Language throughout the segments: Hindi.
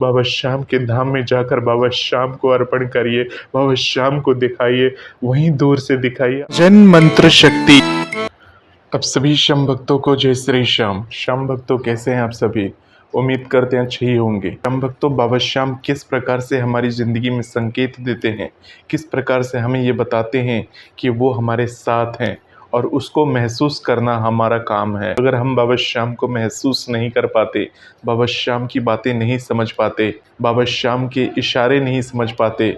बाबा श्याम के धाम में जाकर बाबा श्याम को अर्पण करिए, बाबा श्याम को दिखाइए, वहीं दूर से दिखाइए। जन मंत्र शक्ति। अब सभी श्याम भक्तों को जय श्री श्याम। श्याम भक्तों कैसे हैं आप सभी? उम्मीद करते हैं अच्छे ही होंगे। श्याम भक्तों, बाबा श्याम किस प्रकार से हमारी ज़िंदगी में संकेत देते हैं, किस प्रकार से हमें ये बताते हैं कि वो हमारे साथ हैं और उसको महसूस करना हमारा काम है। अगर हम बाबा श्याम को महसूस नहीं कर पाते, बाबा श्याम की बातें नहीं समझ पाते, बाबा श्याम के इशारे नहीं समझ पाते,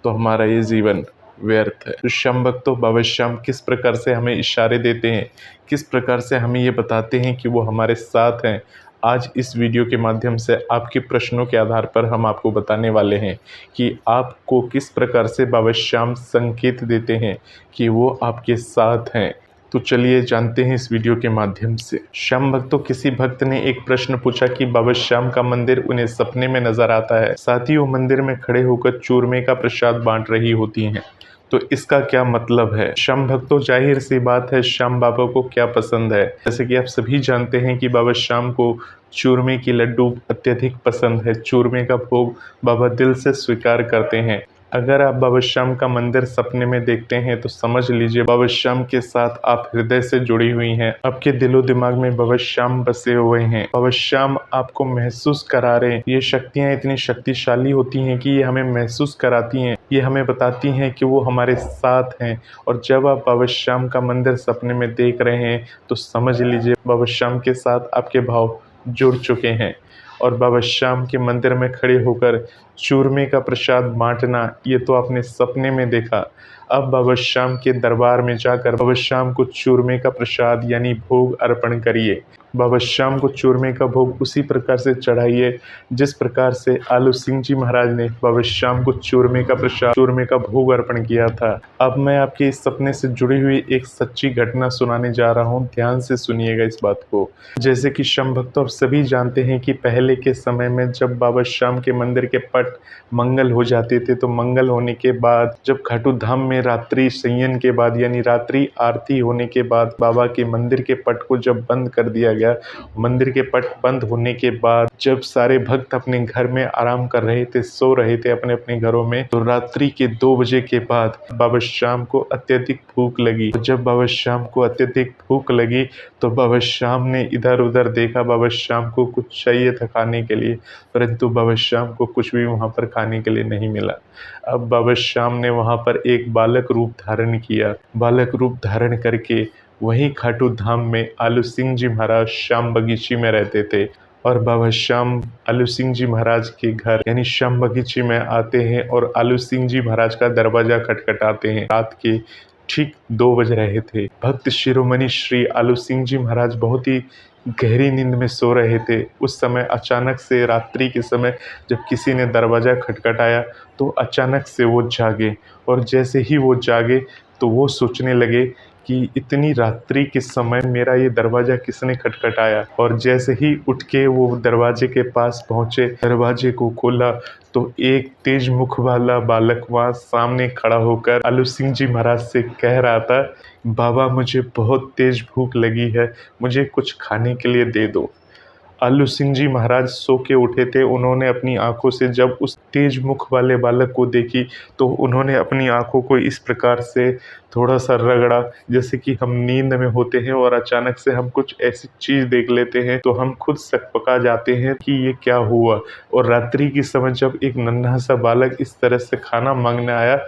तो हमारा ये जीवन व्यर्थ है। तो श्याम भक्तों, बाबा श्याम किस प्रकार से हमें इशारे देते हैं, किस प्रकार से हमें ये बताते हैं कि वो हमारे साथ हैं, आज इस वीडियो के माध्यम से आपके प्रश्नों के आधार पर हम आपको बताने वाले हैं कि आपको किस प्रकार से बाबा श्याम संकेत देते हैं कि वो आपके साथ हैं। तो चलिए जानते हैं इस वीडियो के माध्यम से। श्याम भक्तों, किसी भक्त ने एक प्रश्न पूछा कि बाबा श्याम का मंदिर उन्हें सपने में नजर आता है, साथ ही वो मंदिर में खड़े होकर चूरमे का प्रसाद बांट रही होती हैं, तो इसका क्या मतलब है? श्याम भक्तों, जाहिर सी बात है श्याम बाबा को क्या पसंद है। जैसे कि आप सभी जानते हैं कि बाबा श्याम को चूरमे की लड्डू अत्यधिक पसंद है। चूरमे का भोग बाबा दिल से स्वीकार करते हैं। अगर आप बाबा श्याम का मंदिर सपने में देखते हैं तो समझ लीजिए बाबा श्याम के साथ आप हृदय से जुड़ी हुई हैं। आपके दिलो दिमाग में बाबा श्याम बसे हुए हैं। बाबा श्याम आपको महसूस करा रहे हैं। ये शक्तियाँ इतनी शक्तिशाली होती हैं कि ये हमें महसूस कराती हैं, ये हमें बताती हैं कि वो हमारे साथ हैं। और जब आप बाबा श्याम का मंदिर सपने में देख रहे हैं तो समझ लीजिए बाबा श्याम के साथ आपके भाव जुड़ चुके हैं। और बाबा श्याम के मंदिर में खड़े होकर चूरमे का प्रसाद बांटना, ये तो आपने सपने में देखा। अब बाबा श्याम के दरबार में जाकर बाबा श्याम को चूरमे का प्रसाद यानी भोग अर्पण करिए। बाबा श्याम को चूरमे का भोग उसी प्रकार से चढ़ाइए जिस प्रकार से आलू सिंह जी महाराज ने बाबा श्याम को चूरमे का प्रसाद, चूरमे का भोग अर्पण किया था। अब मैं आपके इस सपने से जुड़ी हुई एक सच्ची घटना सुनाने जा रहा हूँ, ध्यान से सुनिएगा इस बात को। जैसे कि श्याम भक्तों, आप सभी जानते हैं कि पहले के समय में जब बाबा श्याम के मंदिर के पट मंगल हो जाते थे, तो मंगल होने के बाद जब खाटू धाम में रात्रि शयन के बाद यानी रात्रि आरती होने के बाद बाबा के मंदिर के पट को जब बंद कर दिया गया, मंदिर के पट बंद होने के बाद जब सारे भक्त अपने घर में आराम कर रहे थे, सो रहे थे अपने अपने घरों में, तो रात्रि के 2 बजे के बाद बाबा श्याम को अत्यधिक भूख लगी। जब बाबा श्याम को अत्यधिक भूख लगी तो बाबा श्याम ने इधर उधर देखा, बाबा श्याम को कुछ चाहिए था खाने के लिए, परंतु बाबा श्याम को कुछ भी वहाँ पर खाने के लिए नहीं मिला। अब बाबा श्याम ने वहाँ पर एक बालक रूप धारण किया। बालक रूप धारण करके वहीं खाटू धाम में आलू सिंह जी महाराज श्याम बगीची में रहते थे। और बाबा श्याम आलू सिंह जी महाराज के घर यानी श्याम बगीची में आते हैं और आलू सिंह जी महाराज का दरवाजा खटखटाते हैं। रात के ठीक 2 बज रहे थे। भक्त शिरोमणि श्री आलू सिंह जी महाराज बहुत ही गहरी नींद में सो रहे थे। उस समय अचानक से रात्रि के समय जब किसी ने दरवाज़ा खटखटाया तो अचानक से वो जागे, और जैसे ही वो जागे तो वो सोचने लगे कि इतनी रात्रि के समय मेरा ये दरवाज़ा किसने खटखटाया। और जैसे ही उठ के वो दरवाजे के पास पहुँचे, दरवाजे को खोला तो एक तेज मुख वाला बालक वहाँ सामने खड़ा होकर आलू सिंह जी महाराज से कह रहा था, बाबा मुझे बहुत तेज भूख लगी है, मुझे कुछ खाने के लिए दे दो। आलू सिंह जी महाराज सो के उठे थे। उन्होंने अपनी आंखों से जब उस तेज मुख वाले बालक को देखी तो उन्होंने अपनी आंखों को इस प्रकार से थोड़ा सा रगड़ा जैसे कि हम नींद में होते हैं और अचानक से हम कुछ ऐसी चीज़ देख लेते हैं तो हम खुद सकपका जाते हैं कि ये क्या हुआ। और रात्रि की समय जब एक नन्हा सा बालक इस तरह से खाना मांगने आया,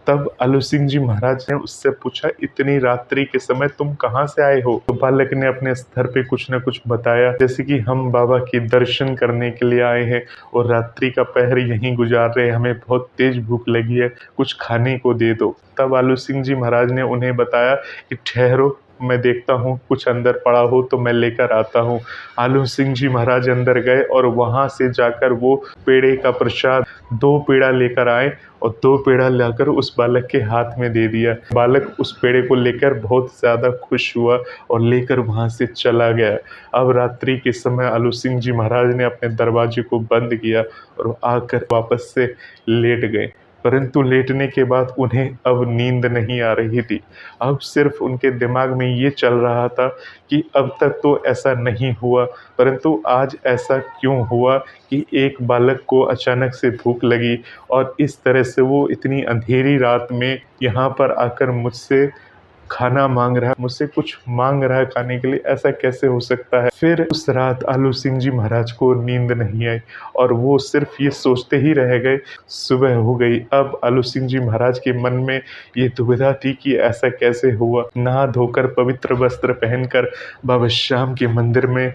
तब आलू सिंह जी महाराज ने उससे पूछा, इतनी रात्रि के समय तुम कहाँ से आए हो? तो बालक ने अपने स्तर पे कुछ न कुछ बताया, जैसे कि हम बाबा के दर्शन करने के लिए आए हैं और रात्रि का पहर यहीं गुजार रहे हैं, हमें बहुत तेज भूख लगी है, कुछ खाने को दे दो। तब आलू सिंह जी महाराज ने उन्हें बताया कि ठहरो, मैं देखता हूँ कुछ अंदर पड़ा हो तो मैं लेकर आता हूँ। आलू सिंह जी महाराज अंदर गए और वहाँ से जाकर वो पेड़े का प्रसाद 2 पेड़ा लेकर आए और 2 पेड़ा लाकर उस बालक के हाथ में दे दिया। बालक उस पेड़े को लेकर बहुत ज़्यादा खुश हुआ और लेकर वहाँ से चला गया। अब रात्रि के समय आलू सिंह जी महाराज ने अपने दरवाजे को बंद किया और आकर वापस से लेट गए। परंतु लेटने के बाद उन्हें अब नींद नहीं आ रही थी। अब सिर्फ उनके दिमाग में ये चल रहा था कि अब तक तो ऐसा नहीं हुआ, परंतु आज ऐसा क्यों हुआ कि एक बालक को अचानक से भूख लगी और इस तरह से वो इतनी अंधेरी रात में यहाँ पर आकर मुझसे खाना मांग रहा है, मुझसे कुछ मांग रहा है खाने के लिए, ऐसा कैसे हो सकता है। फिर उस रात आलू सिंह जी महाराज को नींद नहीं आई और वो सिर्फ ये सोचते ही रह गए। सुबह हो गई। अब आलू सिंह जी महाराज के मन में ये दुविधा थी कि ऐसा कैसे हुआ। नहा धोकर पवित्र वस्त्र पहनकर बाबा श्याम के मंदिर में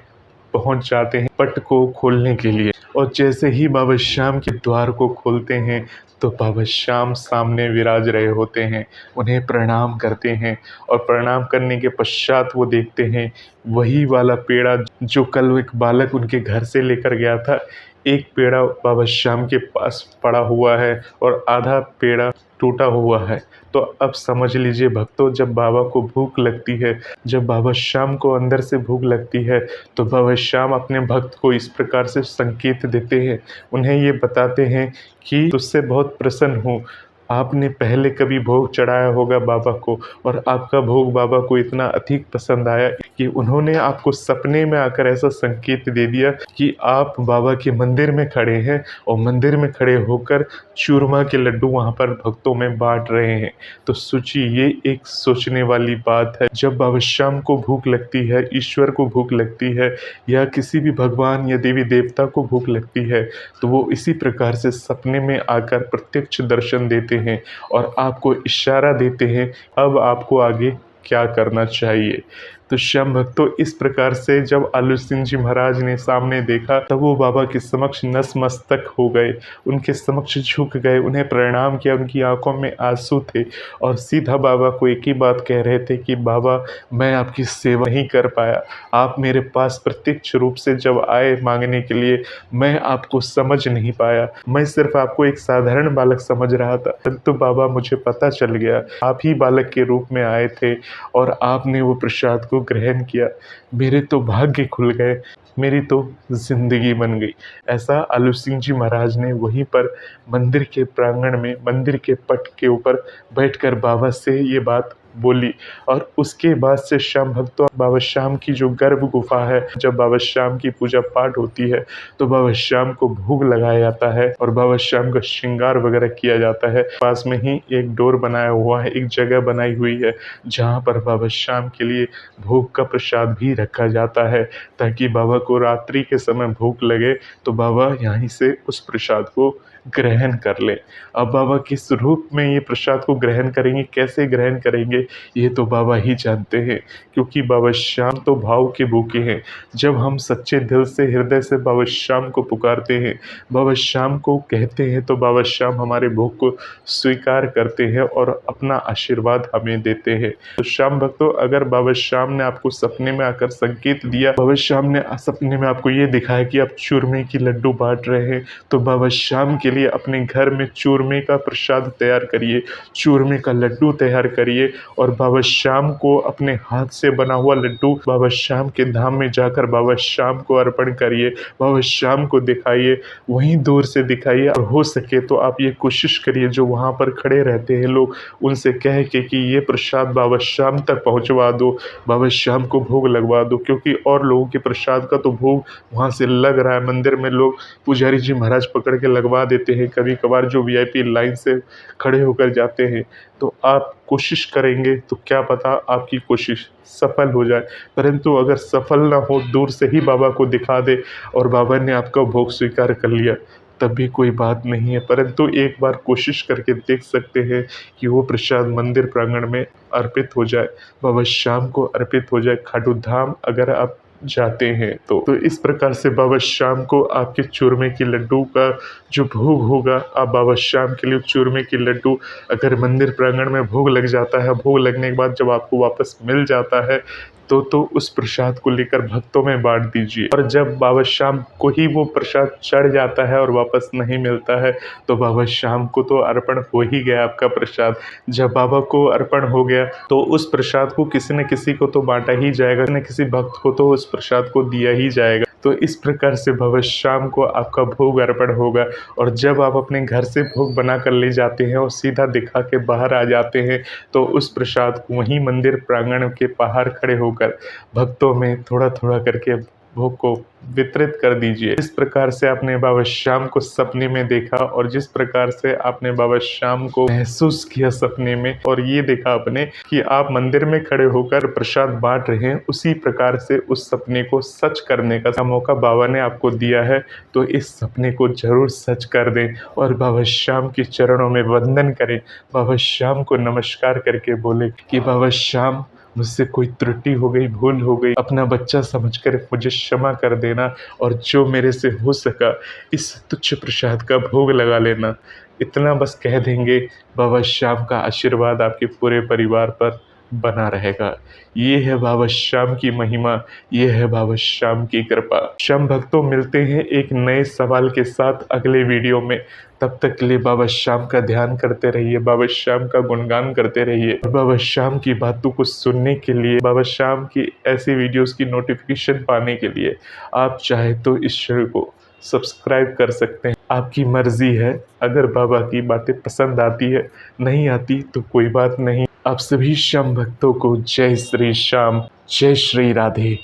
पहुंच जाते हैं पट को खोलने के लिए, और जैसे ही बाबा श्याम के द्वार को खोलते हैं तो बाबा श्याम सामने विराज रहे होते हैं। उन्हें प्रणाम करते हैं और प्रणाम करने के पश्चात वो देखते हैं वही वाला पेड़ा जो कल एक बालक उनके घर से लेकर गया था। एक पेड़ा बाबा श्याम के पास पड़ा हुआ है और आधा पेड़ा टूटा हुआ है। तो अब समझ लीजिए भक्तों, जब बाबा को भूख लगती है, जब बाबा श्याम को अंदर से भूख लगती है, तो बाबा श्याम अपने भक्त को इस प्रकार से संकेत देते हैं। उन्हें ये बताते हैं कि तुझसे बहुत प्रसन्न हूँ। आपने पहले कभी भोग चढ़ाया होगा बाबा को और आपका भोग बाबा को इतना अधिक पसंद आया कि उन्होंने आपको सपने में आकर ऐसा संकेत दे दिया कि आप बाबा के मंदिर में खड़े हैं और मंदिर में खड़े होकर चूरमा के लड्डू वहाँ पर भक्तों में बांट रहे हैं। तो सोचिए, ये एक सोचने वाली बात है। जब बाबा श्याम को भूख लगती है, ईश्वर को भूख लगती है, या किसी भी भगवान या देवी देवता को भूख लगती है, तो वो इसी प्रकार से सपने में आकर प्रत्यक्ष दर्शन देते हैं और आपको इशारा देते हैं अब आपको आगे क्या करना चाहिए। तो श्याम भक्तों, इस प्रकार से जब आलू सिंह जी महाराज ने सामने देखा तब वो बाबा के समक्ष नतमस्तक हो गए, उनके समक्ष झुक गए, उन्हें प्रणाम किया। उनकी आंखों में आंसू थे और सीधा बाबा को एक ही बात कह रहे थे कि बाबा, मैं आपकी सेवा नहीं कर पाया। आप मेरे पास प्रत्यक्ष रूप से जब आए मांगने के लिए, मैं आपको समझ नहीं पाया। मैं सिर्फ आपको एक साधारण बालक समझ रहा था, परंतु बाबा मुझे पता चल गया आप ही बालक के रूप में आए थे और आपने वो प्रसाद को ग्रहण किया। मेरे तो भाग्य खुल गए, मेरी तो जिंदगी बन गई। ऐसा आलू सिंह जी महाराज ने वहीं पर मंदिर के प्रांगण में, मंदिर के पट के ऊपर बैठकर बाबा से ये बात बोली। और उसके बाद से श्याम भक्तों, बाबा श्याम की जो गर्भ गुफा है, जब बाबा श्याम की पूजा पाठ होती है तो बाबा श्याम को भोग लगाया जाता है और बाबा श्याम का श्रृंगार वगैरह किया जाता है। पास में ही एक डोर बनाया हुआ है, एक जगह बनाई हुई है जहाँ पर बाबा श्याम के लिए भोग का प्रसाद भी रखा जाता है, ताकि बाबा को रात्रि के समय भूख लगे तो बाबा यहीं से उस प्रसाद को ग्रहण कर ले। अब बाबा किस रूप में ये प्रसाद को ग्रहण करेंगे, कैसे ग्रहण करेंगे, ये तो बाबा ही जानते हैं, क्योंकि बाबा श्याम तो भाव के भूखे हैं। जब हम सच्चे दिल से, हृदय से बाबा श्याम को पुकारते हैं, बाबा श्याम को कहते हैं, तो बाबा श्याम हमारे भोग को स्वीकार करते हैं और अपना आशीर्वाद हमें देते हैं। तो श्याम भक्तों, अगर बाबा श्याम ने आपको सपने में आकर संकेत दिया, बाबा श्याम ने सपने में आपको ये दिखाया कि आप चूरमे की लड्डू बांट रहे हैं, तो बाबा श्याम के लिए अपने घर में चूरमे का प्रसाद तैयार करिए, चूरमे का लड्डू तैयार करिए और बाबा श्याम को अपने हाथ से बना हुआ लड्डू बाबा श्याम के धाम में जाकर बाबा श्याम को अर्पण करिए, बाबा श्याम को दिखाइए, वहीं दूर से दिखाइए। और हो सके तो आप ये कोशिश करिए, जो वहाँ पर खड़े रहते हैं लोग, उनसे कह के कि ये प्रसाद बाबा श्याम तक पहुँचवा दो, बाबा श्याम को भोग लगवा दो, क्योंकि और लोगों के प्रसाद का तो भोग वहाँ से लग रहा है। मंदिर में लोग पुजारी जी महाराज पकड़ के लगवा देते हैं, कभी कभार जो वीआईपी लाइन से खड़े होकर जाते हैं। तो आप कोशिश करेंगे तो क्या पता आपकी कोशिश सफल हो जाए, परंतु अगर सफल ना हो, दूर से ही बाबा को दिखा दे और बाबा ने आपका भोग स्वीकार कर लिया, तब भी कोई बात नहीं है। परंतु एक बार कोशिश करके देख सकते हैं कि वो प्रसाद मंदिर प्रांगण में अर्पित हो जाए, बाबा श्याम को अर्पित हो जाए। खाटू धाम अगर आप जाते हैं तो इस प्रकार से बाबा श्याम को आपके चूरमे की लड्डू का जो भोग होगा, आप बाबा श्याम के लिए चूरमे की लड्डू अगर मंदिर प्रांगण में भोग लग जाता है, भोग लगने के बाद जब आपको वापस मिल जाता है, तो उस प्रसाद को लेकर भक्तों में बांट दीजिए। और जब बाबा श्याम को ही वो प्रसाद चढ़ जाता है और वापस नहीं मिलता है, तो बाबा श्याम को तो अर्पण हो ही गया आपका प्रसाद। जब बाबा को अर्पण हो गया तो उस प्रसाद को किसी न किसी को तो बांटा ही जाएगा, किसी न किसी भक्त को तो उस प्रसाद को दिया ही जाएगा। तो इस प्रकार से बाबा श्याम को आपका भोग अर्पण होगा। और जब आप अपने घर से भोग बना कर ले जाते हैं और सीधा दिखा के बाहर आ जाते हैं, तो उस प्रसाद को वहीं मंदिर प्रांगण के बाहर खड़े होकर भक्तों में थोड़ा थोड़ा करके भोग को वितरित कर दीजिए। इस प्रकार से आपने बाबा श्याम को सपने में देखा, और जिस प्रकार से आपने बाबा श्याम को महसूस किया सपने में, और ये देखा आपने कि आप मंदिर में खड़े होकर प्रसाद बांट रहे हैं, उसी प्रकार से उस सपने को सच करने का मौका बाबा ने आपको दिया है। तो इस सपने को जरूर सच कर दें और बाबा श्याम के चरणों में वंदन करें। बाबा श्याम को नमस्कार करके बोले कि बाबा श्याम, मुझसे कोई त्रुटि हो गई, भूल हो गई, अपना बच्चा समझकर मुझे क्षमा कर देना, और जो मेरे से हो सका इस तुच्छ प्रसाद का भोग लगा लेना। इतना बस कह देंगे, बाबा श्याम का आशीर्वाद आपके पूरे परिवार पर बना रहेगा। ये है बाबा श्याम की महिमा, ये है बाबा श्याम की कृपा। श्याम भक्तों, मिलते हैं एक नए सवाल के साथ अगले वीडियो में। तब तक के लिए बाबा श्याम का ध्यान करते रहिए, बाबा श्याम का गुणगान करते रहिए। और बाबा श्याम की बातों को सुनने के लिए, बाबा श्याम की ऐसी वीडियोस की नोटिफिकेशन पाने के लिए आप चाहे तो इस चैनल को सब्सक्राइब कर सकते हैं। आपकी मर्जी है। अगर बाबा की बातें पसंद आती है, नहीं आती तो कोई बात नहीं। आप सभी श्याम भक्तों को जय श्री श्याम, जय श्री राधे।